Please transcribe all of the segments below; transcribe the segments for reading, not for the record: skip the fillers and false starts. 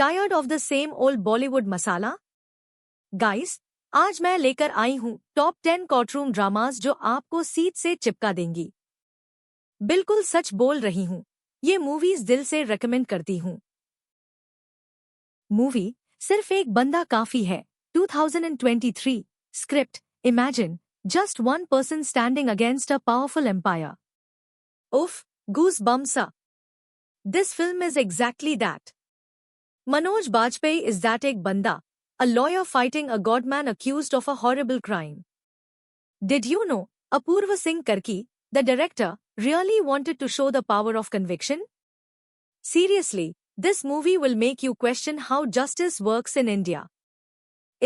Tired of the same old Bollywood masala? Guys, आज मैं लेकर आई हूँ टॉप 10 कोर्टरूम ड्रामास जो आपको सीट से चिपका देंगी। बिल्कुल सच बोल रही हूँ, ये मूवीज दिल से रेकमेंड करती हूँ। मूवी सिर्फ एक बंदा काफी है 2023 script imagine just one person standing against a powerful empire. उफ, goosebumps. This film is exactly that. Manoj Bajpayee is that ek banda, a lawyer fighting a godman accused of a horrible crime. Did you know, Apurva Singh Karki, the director, really wanted to show the power of conviction? Seriously, this movie will make you question how justice works in India.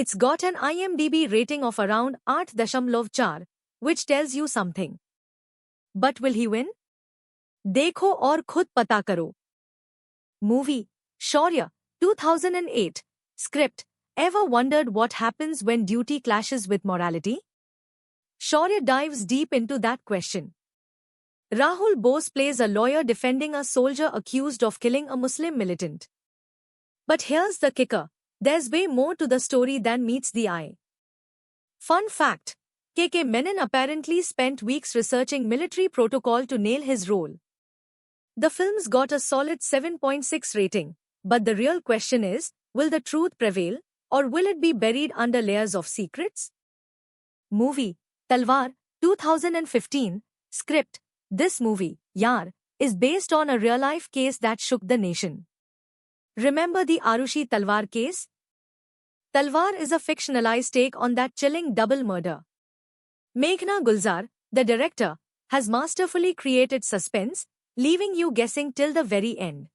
It's got an IMDb rating of around 8.4, which tells you something. But will he win? देखो और खुद पता करो। Movie, Shaurya, 2008. Script, ever wondered what happens when duty clashes with morality? Shaurya dives deep into that question. Rahul Bose plays a lawyer defending a soldier accused of killing a Muslim militant. But here's the kicker, there's way more to the story than meets the eye. Fun fact, KK Menon apparently spent weeks researching military protocol to nail his role. The film's got a solid 7.6 rating. But the real question is, will the truth prevail, or will it be buried under layers of secrets? Movie, Talwar, 2015. Script, this movie, Yaar, is based on a real-life case that shook the nation. Remember the Arushi Talwar case? Talwar is a fictionalized take on that chilling double murder. Meghna Gulzar, the director, has masterfully created suspense, leaving you guessing till the very end.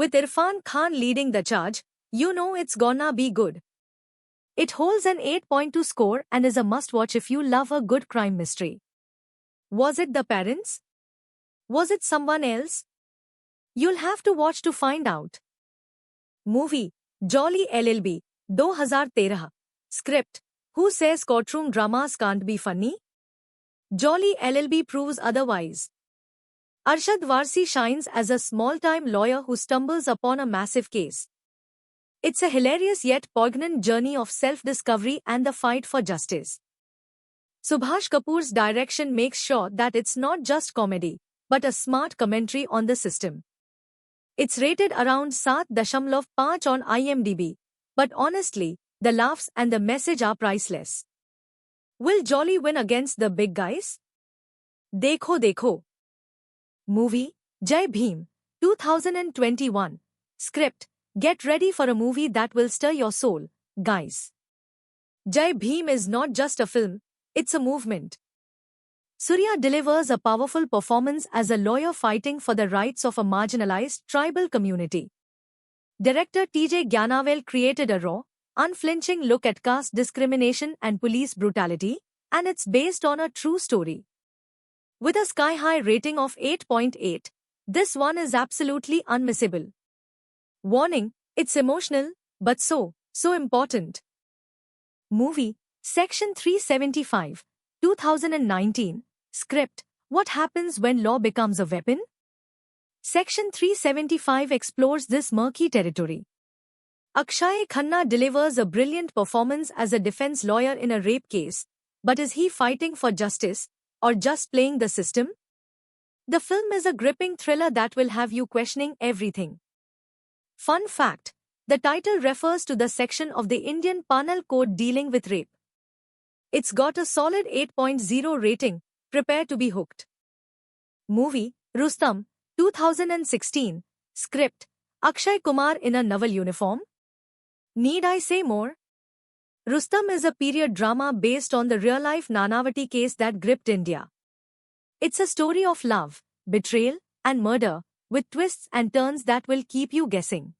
With Irfan Khan leading the charge, you know it's gonna be good. It holds an 8.2 score and is a must-watch if you love a good crime mystery. Was it the parents? Was it someone else? You'll have to watch to find out. Movie, Jolly LLB, 2013. Script, who says courtroom dramas can't be funny? Jolly LLB proves otherwise. Arshad Varsi shines as a small-time lawyer who stumbles upon a massive case. It's a hilarious yet poignant journey of self-discovery and the fight for justice. Subhash Kapoor's direction makes sure that it's not just comedy, but a smart commentary on the system. It's rated around 7.5 on IMDb, but honestly, the laughs and the message are priceless. Will Jolly win against the big guys? Dekho dekho. Movie, Jai Bhim, 2021. Script, get ready for a movie that will stir your soul, guys. Jai Bhim is not just a film, it's a movement. Surya delivers a powerful performance as a lawyer fighting for the rights of a marginalized tribal community. Director T.J. Gyanavel created a raw, unflinching look at caste discrimination and police brutality, and it's based on a true story. With a sky-high rating of 8.8, this one is absolutely unmissable. Warning, it's emotional, but so important. Movie, Section 375, 2019. Script, what happens when law becomes a weapon? Section 375 explores this murky territory. Akshay Khanna delivers a brilliant performance as a defense lawyer in a rape case, but is he fighting for justice, or just playing the system? The film is a gripping thriller that will have you questioning everything. Fun fact, the title refers to the section of the Indian Penal Code dealing with rape. It's got a solid 8.0 rating, prepare to be hooked. Movie, Rustam, 2016. Script, Akshay Kumar in a naval uniform? Need I say more? Rustam is a period drama based on the real-life Nanavati case that gripped India. It's a story of love, betrayal, and murder, with twists and turns that will keep you guessing.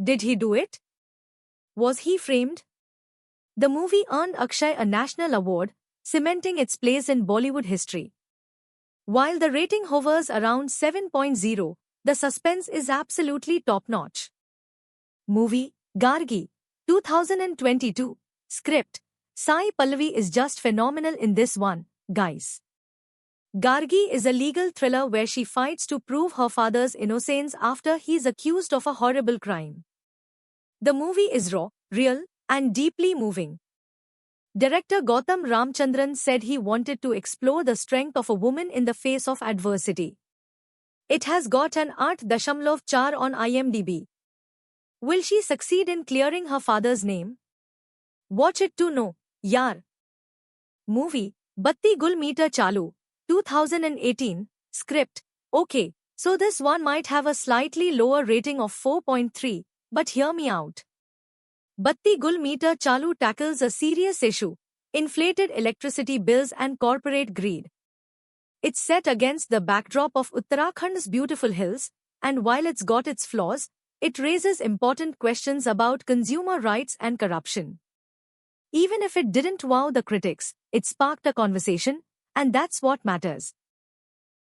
Did he do it? Was he framed? The movie earned Akshay a national award, cementing its place in Bollywood history. While the rating hovers around 7.0, the suspense is absolutely top-notch. Movie, Gargi, 2022. Script, Sai Pallavi is just phenomenal in this one, guys. Gargi is a legal thriller where she fights to prove her father's innocence after he's accused of a horrible crime. The movie is raw, real, and deeply moving. Director Gautam Ramchandran said he wanted to explore the strength of a woman in the face of adversity. It has got an 8.4 on IMDb. Will she succeed in clearing her father's name? Watch it to know, yaar. Movie, Batti Gul Meter Chalu, 2018, script, okay, so this one might have a slightly lower rating of 4.3, but hear me out. Batti Gul Meter Chalu tackles a serious issue, inflated electricity bills and corporate greed. It's set against the backdrop of Uttarakhand's beautiful hills, and while it's got its flaws, it raises important questions about consumer rights and corruption. Even if it didn't wow the critics, it sparked a conversation, and that's what matters.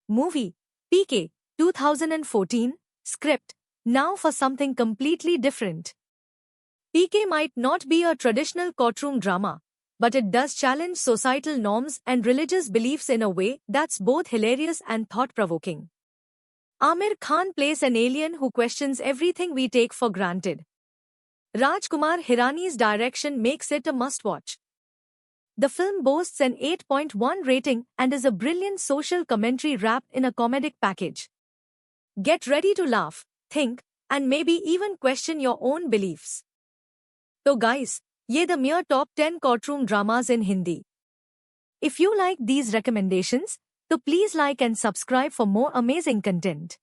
Movie, PK, 2014, script, now for something completely different. PK might not be a traditional courtroom drama, but it does challenge societal norms and religious beliefs in a way that's both hilarious and thought-provoking. Amir Khan plays an alien who questions everything we take for granted. Rajkumar Hirani's direction makes it a must-watch. The film boasts an 8.1 rating and is a brilliant social commentary wrapped in a comedic package. Get ready to laugh, think, and maybe even question your own beliefs. So guys, ye the mere top 10 courtroom dramas in Hindi. If you like these recommendations, so please like and subscribe for more amazing content.